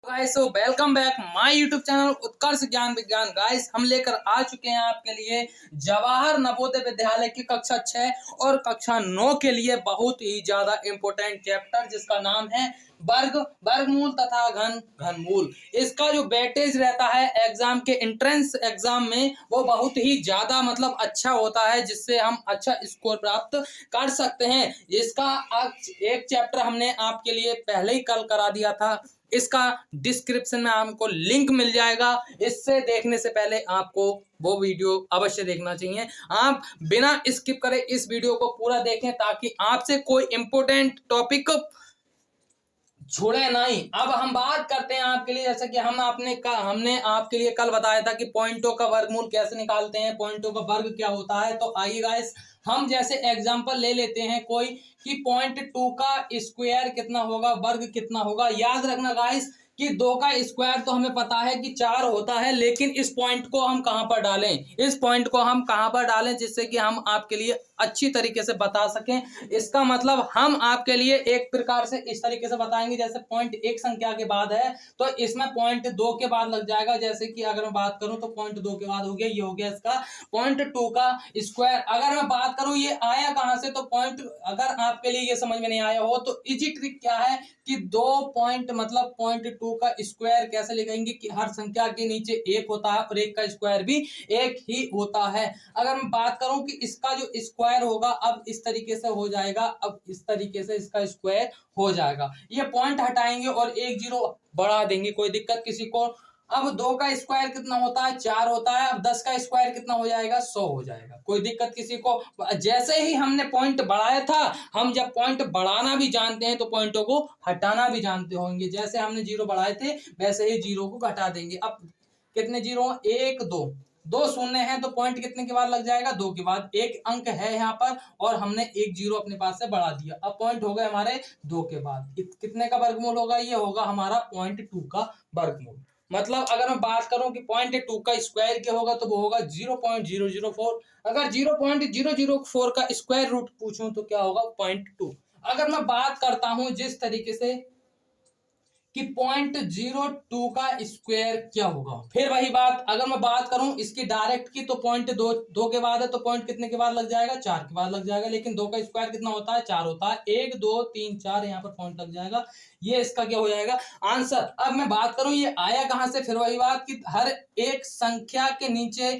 Guys so welcome back my YouTube channel Utkarsh Gyan Vigyan. Guys हम लेकर आ चुके हैं आपके लिए जवाहर नवोदय विद्यालय की कक्षा 6 और कक्षा 9 के लिए बहुत ही ज्यादा इम्पोर्टेंट चैप्टर जिसका नाम है वर्गमूल तथा घनमूल। इसका जो वेटेज रहता है एग्जाम के एंट्रेंस एग्जाम में वो बहुत ही ज्यादा मतलब अच्छा होता है, जिससे हम अच्छा स्कोर प्राप्त कर सकते हैं। इसका एक चैप्टर हमने आपके लिए पहले ही कल करा दिया था, इसका डिस्क्रिप्शन में आपको लिंक मिल जाएगा। इससे देखने से पहले आपको वो वीडियो अवश्य देखना चाहिए। आप बिना स्किप करे इस वीडियो को पूरा देखें ताकि आपसे कोई इंपॉर्टेंट टॉपिक छोड़े नहीं। अब हम बात करते हैं आपके लिए, जैसे कि हमने आपके लिए कल बताया था कि पॉइंटों का वर्गमूल कैसे निकालते हैं, पॉइंटों का वर्ग क्या होता है। तो आइए गाइस हम जैसे एग्जांपल ले लेते हैं कोई कि पॉइंट 2 का स्क्वायर कितना होगा, वर्ग कितना होगा। याद रखना गाइस कि 2 का स्क्वायर तो हमें पता है कि 4 होता है, लेकिन इस पॉइंट को हम कहां पर डालें, इस पॉइंट को हम कहां पर डालें जिससे कि हम आपके लिए अच्छी तरीके से बता सकें। इसका मतलब हम आपके लिए एक प्रकार से इस तरीके से बताएंगे, जैसे पॉइंट एक संख्या के बाद है तो इसमें पॉइंट 2 के बाद लग जाएगा। जैसे कि अगर मैं बात करूं तो पॉइंट 2 के बाद हो गया, ये हो गया इसका पॉइंट 2 का स्क्वायर। अगर मैं बात करूं ये आया कहां से, तो पॉइंट अगर आपके लिए ये समझ में नहीं आया हो तो इजी ट्रिक क्या है कि 2 पॉइंट मतलब पॉइंट 2 का स्क्वायर कैसे लिखेंगे कि हर संख्या के नीचे एक होता है और एक का स्क्वायर भी एक ही होता है। अगर मैं बात करूं कि इसका जो स्क्वायर होगा अब इस तरीके से हो जाएगा, अब इस तरीके से इसका स्क्वायर हो जाएगा। ये पॉइंट हटाएंगे और एक जीरो बढ़ा देंगे, कोई दिक्कत किसी को। अब 2 का स्क्वायर कितना होता है, 4 होता है। अब 10 का स्क्वायर कितना हो जाएगा, 100 हो जाएगा, कोई दिक्कत किसी को। जैसे ही हमने पॉइंट बढ़ाया था, हम जब पॉइंट बढ़ाना भी जानते हैं तो पॉइंटों को हटाना भी जानते होंगे। जैसे हमने जीरो बढ़ाए थे वैसे ही जीरो को घटा देंगे। अब कितने जीरो, 1 2 शून्य है तो पॉइंट कितने के बाद लग जाएगा, 2 के बाद। एक अंक है यहाँ पर और हमने एक जीरो अपने पास से बढ़ा दिया। अब पॉइंट हो गए हमारे 2 के बाद। कितने का वर्गमूल होगा, ये होगा हमारा पॉइंट 2 का वर्गमूल। मतलब अगर मैं बात करूं कि पॉइंट 2 का स्क्वायर क्या होगा तो वो होगा 0.004। अगर 0.004 का स्क्वायर रूट पूछूं तो क्या होगा, 0.2। अगर मैं बात करता हूं जिस तरीके से कि 0.02 का स्क्वायर क्या होगा, फिर वही बात अगर मैं बात करूं इसकी डायरेक्ट की तो पॉइंट 2 के बाद है तो पॉइंट कितने के बाद लग जाएगा, 4 के बाद लग जाएगा। लेकिन 2 का स्क्वायर कितना होता है, 4 होता है। 1 2 3 4 यहाँ पर पॉइंट लग जाएगा। ये इसका क्या हो जाएगा, आंसर। अब मैं बात करूं ये आया कहां से, फिर वही बात कि हर एक संख्या के नीचे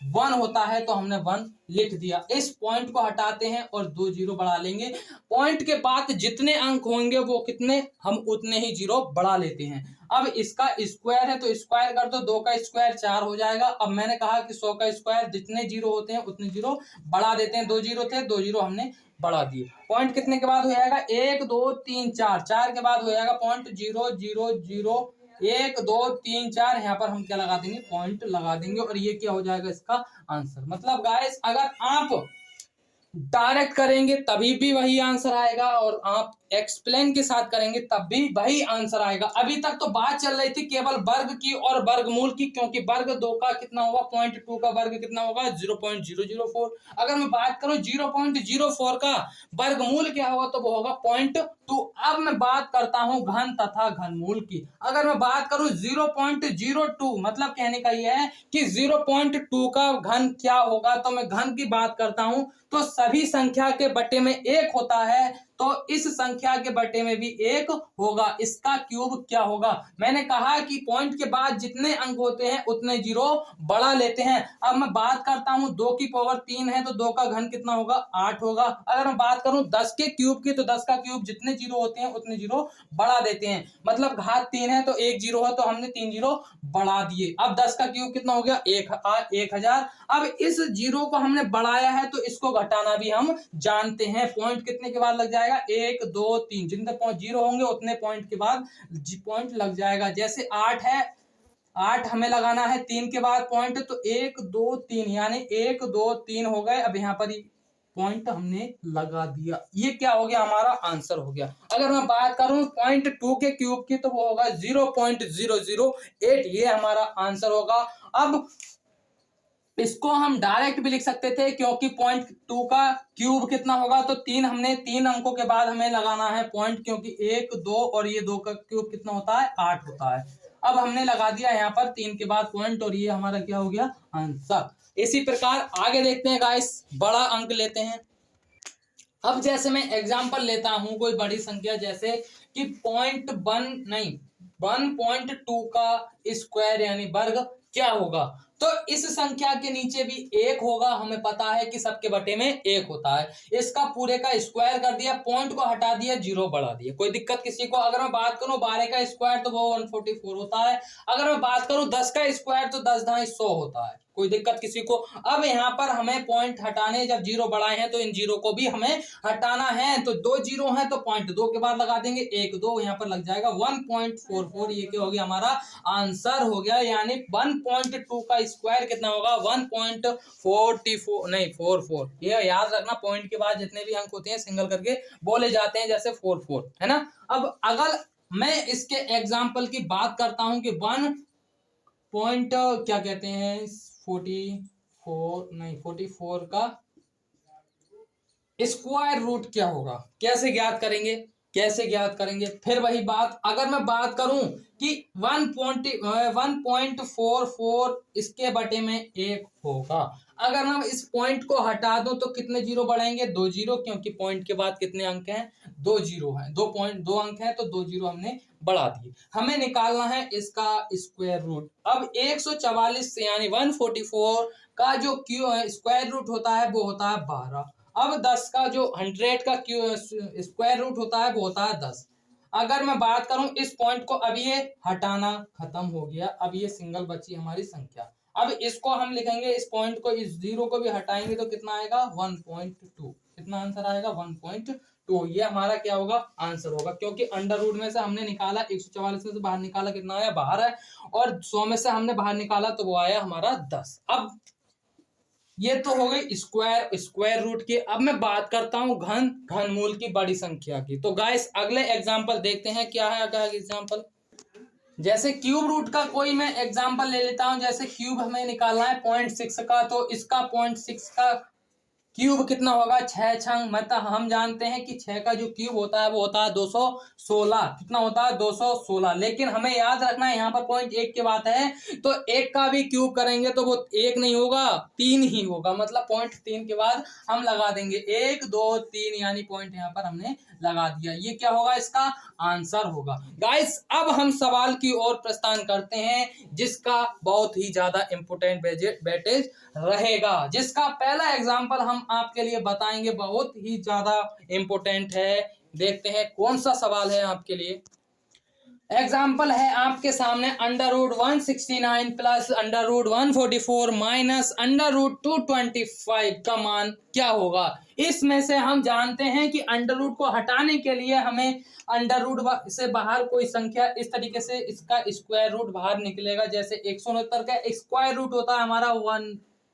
1 होता है तो हमने 1 लिख दिया। इस पॉइंट को हटाते हैं और 2 जीरो बढ़ा लेंगे। पॉइंट के बाद जितने अंक होंगे वो कितने, हम उतने ही जीरो बढ़ा लेते हैं। अब इसका स्क्वायर है तो स्क्वायर कर दो, 2 का स्क्वायर 4 हो जाएगा। अब मैंने कहा कि 100 का स्क्वायर जितने जीरो होते हैं उतने जीरो बढ़ा देते हैं। 2 जीरो थे, 2 जीरो हमने बढ़ा दिए। पॉइंट कितने के बाद हो जाएगा, 1 2 3 4, 4 के बाद हो जाएगा पॉइंट 0 0 0 1 2 3 4। यहाँ पर हम क्या लगा देंगे, पॉइंट लगा देंगे और ये क्या हो जाएगा इसका आंसर। मतलब गाइस अगर आप डायरेक्ट करेंगे तभी भी वही आंसर आएगा और आप एक्सप्लेन के साथ करेंगे तब भी वही आंसर आएगा। अभी तक तो बात चल रही थी केवल वर्ग की और वर्गमूल की, क्योंकि वर्ग 2 का कितना होगा, पॉइंट 2 का वर्ग कितना होगा, 0.004। अगर मैं बात करूं 0.04 का वर्गमूल क्या होगा तो वो होगा 0.2। अब मैं बात करता हूं घन तथा घनमूल की। अगर मैं बात करूं 0.02 मतलब कहने का यह है कि 0.2 का घन क्या होगा, तो मैं घन की बात करता हूं तो सभी संख्या के बटे में 1 होता है तो इस संख्या के बटे में भी 1 होगा। इसका क्यूब क्या होगा, मैंने कहा कि पॉइंट के बाद जितने अंक होते हैं उतने जीरो बढ़ा लेते हैं। अब मैं बात करता हूं 2 की पावर 3 है तो 2 का घन कितना होगा, 8 होगा। अगर मैं बात करूं 10 के क्यूब की तो 10 का क्यूब जितने जीरो होते हैं उतने जीरो बढ़ा देते हैं। मतलब घात 3 है तो 1 जीरो है तो हमने 3 जीरो बढ़ा दिए। अब 10 का क्यूब कितना हो गया, 1000। अब इस जीरो को हमने बढ़ाया है तो इसको घटाना भी हम जानते हैं। पॉइंट कितने के बाद लग जाएगा, 1 2 3, जितने पॉइंट जीरो होंगे उतने पॉइंट के बाद पॉइंट लग जाएगा। जैसे 8 है, 8 हमें लगाना है 3 के बाद पॉइंट, तो 1 2 3 यानी 1 2 3 हो गए। अब यहाँ पर पॉइंट हमने लगा दिया, ये क्या हो गया, हमारा आंसर हो गया। अगर मैं बात करूं पॉइंट 2 के क्यूब की तो वो होगा 0.008, ये हमारा आंसर होगा। अब इसको हम डायरेक्ट भी लिख सकते थे क्योंकि पॉइंट टू का क्यूब कितना होगा, तो तीन, हमने 3 अंकों के बाद हमें लगाना है पॉइंट, क्योंकि 1 2 और ये 2 का क्यूब कितना होता है, 8 होता है। अब हमने लगा दिया यहाँ पर 3 के बाद पॉइंट और ये हमारा क्या हो गया, आंसर। इसी प्रकार आगे देखते हैं गाइस, बड़ा अंक लेते हैं। अब जैसे मैं एग्जांपल लेता हूं कोई बड़ी संख्या, जैसे कि 1.2 का स्क्वायर यानी वर्ग क्या होगा, तो इस संख्या के नीचे भी 1 होगा, हमें पता है कि सबके बटे में 1 होता है। इसका पूरे का स्क्वायर कर दिया, पॉइंट को हटा दिया, 0 बढ़ा दिया, कोई दिक्कत किसी को। अगर मैं बात करूं 12 का स्क्वायर तो वो 144 होता है। अगर मैं बात करूं 10 का स्क्वायर तो 10 ढाई 100 होता है, कोई दिक्कत किसी को। अब यहाँ पर हमें पॉइंट हटाने, जब 0 बढ़ाए हैं तो इन 0 को भी हमें हटाना है, तो 2 0 है तो पॉइंट 2 के बाद लगा देंगे, 1 2 यहाँ पर लग जाएगा 1.44। ये क्या हो गया, हमारा आंसर हो गया। यानी 1.2 का स्क्वायर कितना होगा, 1.44 नहीं 44। ये याद रखना, पॉइंट के बाद जितने भी अंक होते हैं सिंगल करके बोले जाते हैं, जैसे 44 है ना। अब अगर मैं इसके एग्जाम्पल की बात करता हूं कि 1 पॉइंट क्या कहते हैं, 44 का स्क्वायर रूट क्या होगा, कैसे ज्ञात करेंगे, कैसे ज्ञात करेंगे। फिर वही बात, अगर मैं बात करूं कि 1.44 इसके बटे में 1 होगा, अगर हम इस पॉइंट को हटा दूं तो कितने 0 बढ़ेंगे, 2 0, क्योंकि पॉइंट के बाद कितने अंक हैं, 2 0 हैं, 2 अंक है तो 2 0 हमने बढ़ा दिए। हमें निकालना है इसका स्क्वायर रूट। अब 144 से यानी 144 का जो क्यू स्क्वायर रूट होता है वो होता है 12। अब 10 का जो 100 का स्क्वायर रूट होता है वो होता है 10। अगर मैं बात करूं इस पॉइंट को, अब ये हटाना खत्म हो गया, अब ये सिंगल बची हमारी संख्या। अब इसको हम लिखेंगे, इस पॉइंट को, इस 0 को भी हटाएंगे तो कितना आएगा, 1.2। कितना आंसर आएगा, 1.2। ये हमारा क्या होगा, आंसर होगा, क्योंकि अंडर रूट में से हमने निकाला 144 में से बाहर निकाला, कितना आया, बाहर है, और 100 में से हमने बाहर निकाला तो वो आया हमारा 10। अब ये तो हो गई स्क्वायर रूट की। अब मैं बात करता हूं घनमूल की, बड़ी संख्या की। तो गाइस अगले एग्जांपल देखते हैं, क्या है अगला एग्जांपल। जैसे क्यूब रूट का कोई मैं एग्जांपल ले लेता हूं, जैसे क्यूब हमें निकालना है 0.6 का, तो इसका 0.6 का क्यूब कितना होगा, 6 छंग, मतलब हम जानते हैं कि 6 का जो क्यूब होता है वो होता है 216। कितना होता है, 216। लेकिन हमें याद रखना है यहाँ पर पॉइंट 1 की बात है, तो 1 का भी क्यूब करेंगे तो वो 1 नहीं होगा, 3 ही होगा, मतलब पॉइंट 3 के बाद हम लगा देंगे 1 2 3, यानी पॉइंट यहाँ पर हमने लगा दिया। ये क्या होगा, इसका आंसर होगा। गाइस अब हम सवाल की ओर प्रस्थान करते हैं, जिसका बहुत ही ज्यादा इंपोर्टेंट वेटेज रहेगा, जिसका पहला एग्जांपल हम आपके लिए बताएंगे, बहुत ही ज्यादा इंपोर्टेंट है। देखते हैं कौन सा सवाल है आपके लिए। एग्जाम्पल है आपके सामने, √169 प्लस √144 माइनस √225 का मान क्या होगा। इसमें से हम जानते हैं कि अंडर रूट को हटाने के लिए हमें अंडर रूट से बाहर कोई संख्या, इस तरीके से इसका स्क्वायर रूट बाहर निकलेगा। जैसे 169 का स्क्वायर रूट होता है हमारा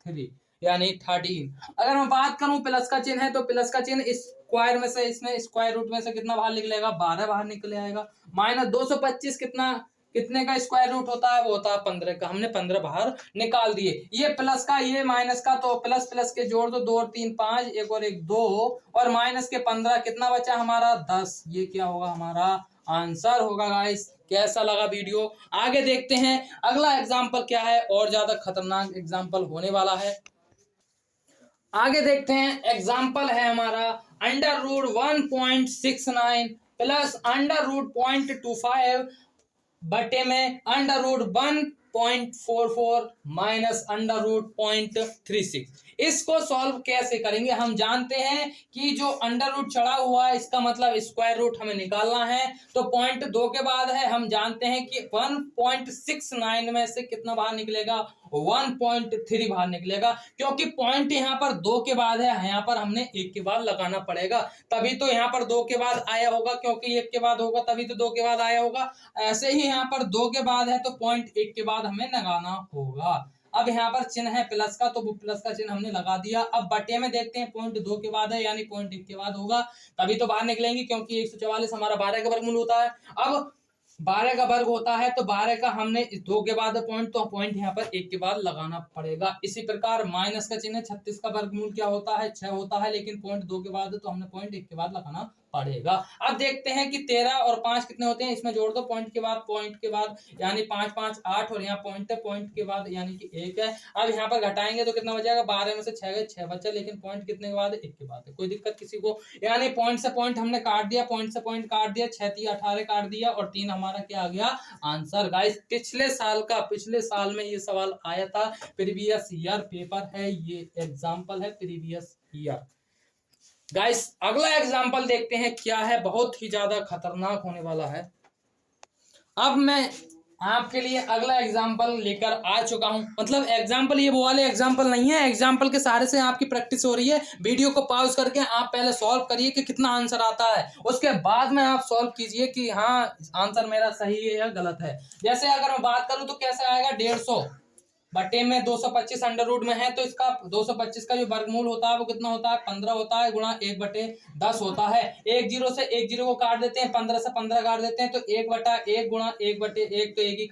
13 यानी 13। अगर मैं बात करूं प्लस का चिन्ह है, तो प्लस का चिन्ह इस स्क्वायर में से, इसमें स्क्वायर रूट में से कितना बाहर निकलेगा, 12 बाहर निकले आएगा। माइनस 225 कितने का स्क्वायर रूट होता है, वो होता है 15 का, हमने 15 बाहर निकाल दिए। ये प्लस का, ये माइनस का, तो प्लस प्लस के जोड़ दो, 2 और 3 5, 1 और 1 2, और माइनस के 15, कितना बचा हमारा 10। ये क्या होगा, हमारा आंसर होगा। गाइस कैसा लगा वीडियो, आगे देखते हैं अगला एग्जाम्पल क्या है, और ज्यादा खतरनाक एग्जाम्पल होने वाला है। आगे देखते हैं, एग्जाम्पल है हमारा √1.69 प्लस √0.25 बटे में √1.44 माइनस √0.36। इसको सॉल्व कैसे करेंगे, हम जानते हैं कि जो अंडर रूट चढ़ा हुआ है इसका मतलब स्क्वायर रूट हमें निकालना है, तो पॉइंट 2 के बाद है, हम जानते हैं कि 1.69 में से कितना बाहर निकलेगा, 1.3 बाहर निकलेगा, क्योंकि पॉइंट यहाँ पर 2 के बाद है, यहाँ पर हमने 1 के बाद लगाना पड़ेगा, तभी तो यहाँ पर 2 के बाद आया होगा, क्योंकि 1 के बाद होगा तभी तो 2 के बाद आया होगा। ऐसे ही यहाँ पर 2 के बाद है तो पॉइंट 1 के बाद हमें लगाना होगा। अब यहाँ पर चिन्ह है प्लस का, तो वो प्लस का चिन्ह हमने लगा दिया। अब बटे में देखते हैं, पॉइंट 2 के बाद है यानी पॉइंट 1 के बाद होगा, तभी तो बाहर निकलेंगे, क्योंकि 144 हमारा 12 का वर्गमूल होता है। अब 12 का वर्ग होता है तो 12 का हमने 2 के बाद पॉइंट, तो पॉइंट यहाँ पर 1 के बाद लगाना पड़ेगा। इसी प्रकार माइनस का चिन्ह, 36 का वर्गमूल क्या होता है 6 होता है, लेकिन पॉइंट 2 के बाद तो हमने पॉइंट 1 के बाद लगाना पड़ेगा। अब देखते हैं कि 13 और 5 कितने होते हैं, इसमें जोड़ दो पॉइंट के बाद यानी 5 5 8 और यहाँ पॉइंट है, पॉइंट के बाद यानी कि 1 है। अब यहाँ पर घटाएंगे तो कितना बचेगा, 12 में से 6 गए 6 बचा, लेकिन पॉइंट कितने के बाद 1 के बाद है। कोई दिक्कत किसी को, यानी पॉइंट से पॉइंट हमने काट दिया, पॉइंट से पॉइंट काट दिया, 6 3 18 काट दिया और 3 हमारा क्या आ गया आंसर। गाइस पिछले साल में ये सवाल आया था, प्रीवियस ईयर पेपर है, ये एग्जाम्पल है प्रीवियस ईयर। गाइस अगला एग्जाम्पल देखते हैं क्या है, बहुत ही ज्यादा खतरनाक होने वाला है। अब मैं आपके लिए अगला एग्जाम्पल लेकर आ चुका हूं, मतलब एग्जाम्पल ये वो वाले एग्जाम्पल नहीं है, एग्जाम्पल के सहारे से आपकी प्रैक्टिस हो रही है। वीडियो को पॉज करके आप पहले सॉल्व करिए कि कितना आंसर आता है, उसके बाद में आप सॉल्व कीजिए कि हाँ आंसर मेरा सही है या गलत है। जैसे अगर मैं बात करूं तो कैसे आएगा, 150 बटे में 225 अंडर रूट में है, तो इसका 225 का जो वर्गमूल होता है वो कितना होता है 15 होता है, गुणा 1/10 होता है। एक जीरो से एक जीरो को काट देते हैं, 15 से 15 काट देते हैं, तो 1/1 गुणा 1/1, तो एक ही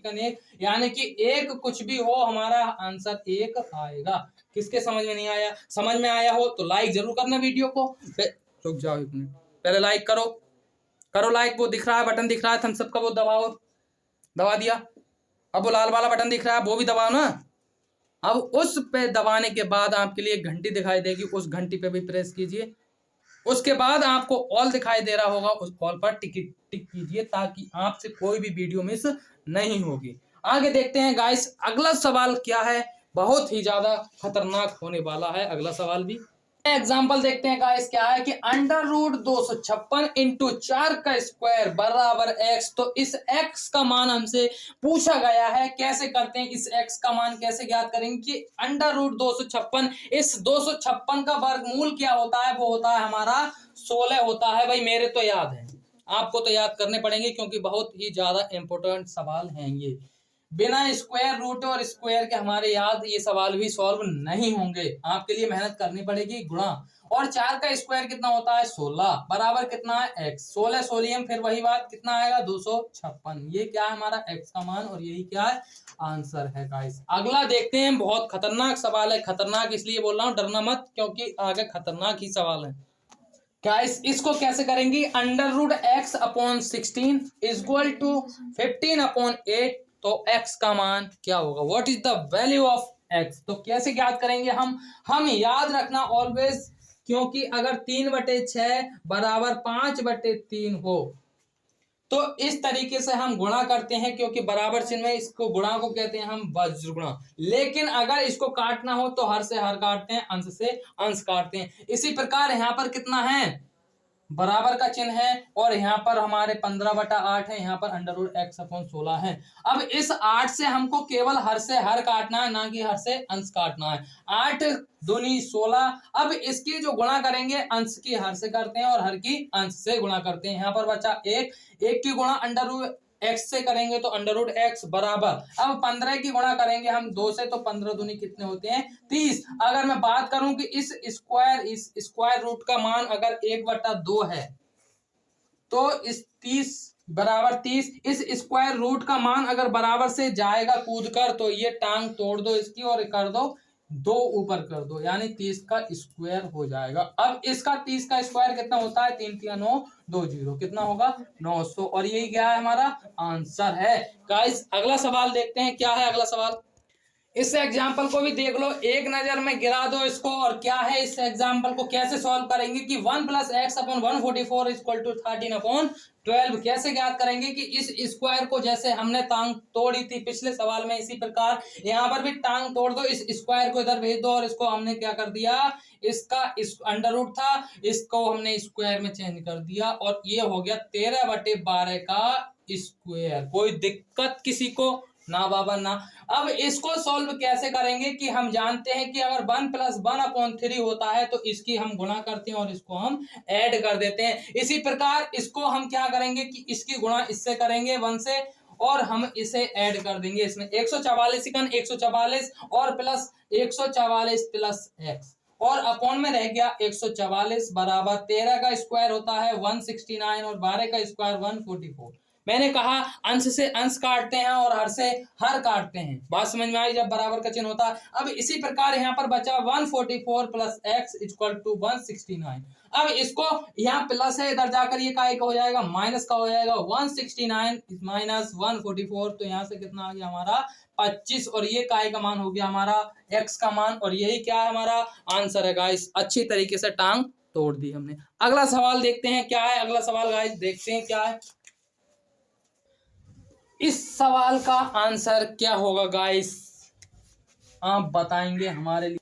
कन एक, यानी कि एक कुछ भी हो हमारा आंसर 1 आएगा। किसके समझ में नहीं आया, समझ में आया हो तो लाइक जरूर करना वीडियो को। रुक जाओ 1 मिनट, पहले लाइक करो लाइक, वो दिख रहा है बटन दिख रहा है थम्स अप का, वो दबाओ, दबा दिया। अब वो लाल वाला बटन दिख रहा है वो भी दबाओ ना। अब उस पे दबाने के बाद आपके लिए घंटी दिखाई देगी, उस घंटी पे भी प्रेस कीजिए। उसके बाद आपको ऑल दिखाई दे रहा होगा, उस ऑल पर टिक कीजिए ताकि आपसे कोई भी वीडियो मिस नहीं होगी। आगे देखते हैं गाइस अगला सवाल क्या है, बहुत ही ज्यादा खतरनाक होने वाला है अगला सवाल भी। एग्जाम्पल देखते हैं गाइस क्या है कि अंडर रूट 256 इंटू 4 का स्क्वायर बराबर x। तो इस x का मान हमसे पूछा गया है, कैसे करते हैं, इस x का मान कैसे ज्ञात करेंगे कि अंडर रूट 256, इस 256 का वर्गमूल क्या होता है, वो होता है हमारा 16 होता है। भाई मेरे तो याद है, आपको तो याद करने पड़ेंगे क्योंकि बहुत ही ज्यादा इंपॉर्टेंट सवाल हैं ये। बिना स्क्वायर रूट और स्क्वायर के हमारे याद ये सवाल भी सॉल्व नहीं होंगे, आपके लिए मेहनत करनी पड़ेगी। गुणा और 4 का स्क्वायर कितना होता है 16 बराबर कितना है x, 16 सोलियम, फिर वही बात कितना आएगा 256, ये क्या है हमारा x का मान और यही क्या है आंसर है। गाइस अगला देखते हैं, बहुत खतरनाक सवाल है, खतरनाक इसलिए बोल रहा हूं डरना मत क्योंकि आगे खतरनाक ही सवाल है। गाइस इसको कैसे करेंगे, under root x upon 16 equal to 15/8, तो x का मान क्या होगा, what is the value of x। तो कैसे ज्ञात करेंगे हम याद रखना ऑलवेज, क्योंकि अगर 3/6 बराबर 5/3 हो तो इस तरीके से हम गुणा करते हैं, क्योंकि बराबर चिन्ह में इसको गुणा को कहते हैं हम वज्र गुणा। लेकिन अगर इसको काटना हो तो हर से हर काटते हैं, अंश से अंश काटते हैं। इसी प्रकार यहाँ पर कितना है, बराबर का चिन्ह है और यहाँ पर हमारे 15/8 है, यहाँ पर अंडर रूट x अपॉन 16 है। अब इस 8 से हमको केवल हर से हर काटना है, ना कि हर से अंश काटना है। 8 दूनी 16। अब इसकी जो गुणा करेंगे अंश की हर से करते हैं और हर की अंश से गुणा करते हैं। यहाँ पर बचा 1 की गुणा अंडर रूट x से करेंगे तो अंडर रूट x बराबर, अब 15 की गुणा करेंगे हम 2 से तो 15 दूनी कितने होते हैं 30। अगर मैं बात करूं कि इस स्क्वायर रूट का मान अगर 1/2 है तो इस 30 बराबर 30, इस स्क्वायर रूट का मान अगर बराबर से जाएगा कूद कर तो ये टांग तोड़ दो इसकी और कर दो 2 ऊपर कर दो, यानी 30 का स्क्वायर हो जाएगा। अब इसका 30 का स्क्वायर कितना होता है 3 3 9 20, कितना होगा 900, और यही क्या है हमारा आंसर है। गाइस अगला सवाल देखते हैं क्या है अगला सवाल। इस एग्जाम्पल को भी देख लो, एक नजर में गिरा दो इसको, और क्या है इस एग्जाम्पल को कैसे सॉल्व करेंगे कि 1 + x अपॉन 144 = 13/12 कैसे ज्ञात करेंगे कि इस स्क्वायर को जैसे हमने टांग तोड़ी थी पिछले सवाल में, इसी प्रकार यहाँ पर भी टांग तोड़ दो, इस स्क्वायर को इधर भेज दो और इसको हमने क्या कर दिया, इसका इस अंडर रूट था इसको हमने स्क्वायर में चेंज कर दिया और ये हो गया 13/12 का स्क्वायर। कोई दिक्कत किसी को, ना बाबा ना। अब इसको सॉल्व कैसे करेंगे कि हम जानते हैं कि अगर 1 + 1/3 होता है तो इसकी हम गुणा करते हैं और इसको हम ऐड कर देते हैं। इसी प्रकार इसको हम क्या करेंगे कि इसकी गुणा इससे करेंगे 1 से और हम इसे ऐड कर देंगे, इसमें 144 144 और प्लस 144 प्लस x और अपॉन में रह गया 144 बराबर 13 का स्क्वायर होता है 169 और 12 का स्क्वायर 144। मैंने कहा अंश से अंश काटते हैं और हर से हर काटते हैं, बात समझ में आई जब बराबर का चिन्ह होता है। अब इसी प्रकार यहाँ पर बचा 144 प्लस एक्स इक्वल टू 169। अब इसको यहाँ प्लस है, इधर जाकर ये काय का हो जाएगा, माइनस का हो जाएगा। 169 माइनस 144, तो यहाँ से कितना आ गया हमारा 25, और ये काय का मान हो गया हमारा x का मान, और यही क्या है हमारा आंसर है गाइस। अच्छी तरीके से टांग तोड़ दी हमने। अगला सवाल देखते हैं क्या है। अगला सवाल गाइस देखते हैं क्या है। इस सवाल का आंसर क्या होगा गाइस, आप बताएंगे हमारे लिए।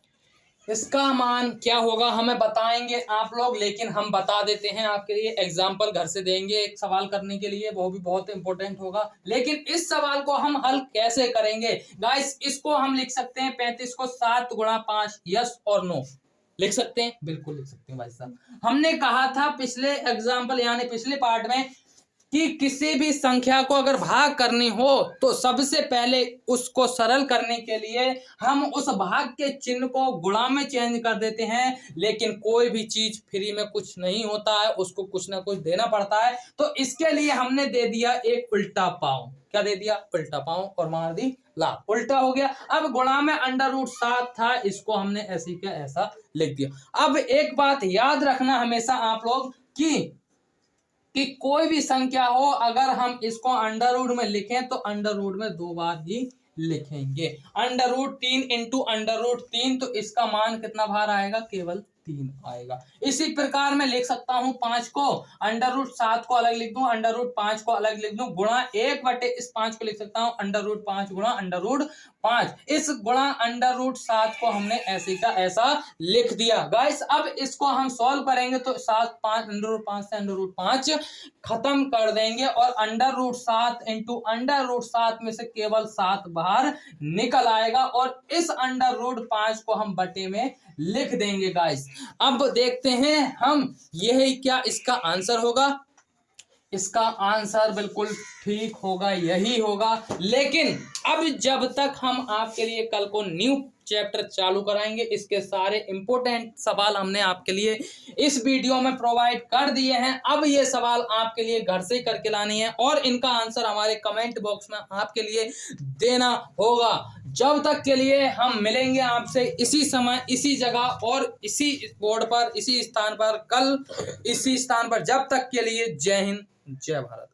इसका मान क्या होगा हमें बताएंगे आप लोग, लेकिन हम बता देते हैं आपके लिए। एग्जाम्पल घर से देंगे एक सवाल करने के लिए, वो भी बहुत इंपॉर्टेंट होगा। लेकिन इस सवाल को हम हल कैसे करेंगे गाइस, इसको हम लिख सकते हैं 35 को 7 गुणा 5, यस और नो लिख सकते हैं, बिल्कुल लिख सकते हैं भाई साहब। हमने कहा था पिछले एग्जाम्पल यानी पिछले पार्ट में कि किसी भी संख्या को अगर भाग करनी हो तो सबसे पहले उसको सरल करने के लिए हम उस भाग के चिन्ह को गुणा में चेंज कर देते हैं। लेकिन कोई भी चीज फ्री में कुछ नहीं होता है, उसको कुछ ना कुछ देना पड़ता है। तो इसके लिए हमने दे दिया एक उल्टा पाँव। क्या दे दिया? उल्टा पाँव, और मार दी लाभ, उल्टा हो गया। अब गुणा में √7 था, इसको हमने ऐसे का ऐसा लिख दिया। अब एक बात याद रखना हमेशा आप लोग कि कोई भी संख्या हो अगर हम इसको अंडर रूट में लिखें तो अंडर रूट में 2 बार ही लिखेंगे। √3 इंटू √3, तो इसका मान कितना बार आएगा? केवल 3 आएगा। इसी प्रकार मैं लिख सकता हूं 5 को √7 को अलग लिख दूं, √5 को अलग लिख दूं, गुणा 1/, इस 5 को लिख सकता हूं √5 गुणा √5। इस गुणा √7 को हमने ऐसे का ऐसा लिख दिया गाइस। अब इसको हम सॉल्व करेंगे तो 7 5 √5 से √5 खत्म कर देंगे, और √7 इंटू √7 में से केवल 7 बाहर निकल आएगा, और इस √5 को हम बटे में लिख देंगे गाइस। अब देखते हैं हम, यही क्या इसका आंसर होगा? इसका आंसर बिल्कुल ठीक होगा, यही होगा। लेकिन अब जब तक हम आपके लिए कल को न्यू चैप्टर चालू कराएंगे, इसके सारे इंपॉर्टेंट सवाल हमने आपके लिए इस वीडियो में प्रोवाइड कर दिए हैं। अब ये सवाल आपके लिए घर से करके लानी है, और इनका आंसर हमारे कमेंट बॉक्स में आपके लिए देना होगा। जब तक के लिए हम मिलेंगे आपसे इसी समय, इसी जगह और इसी बोर्ड पर, इसी स्थान पर, कल इसी स्थान पर। जब तक के लिए जय हिंद, जय भारत।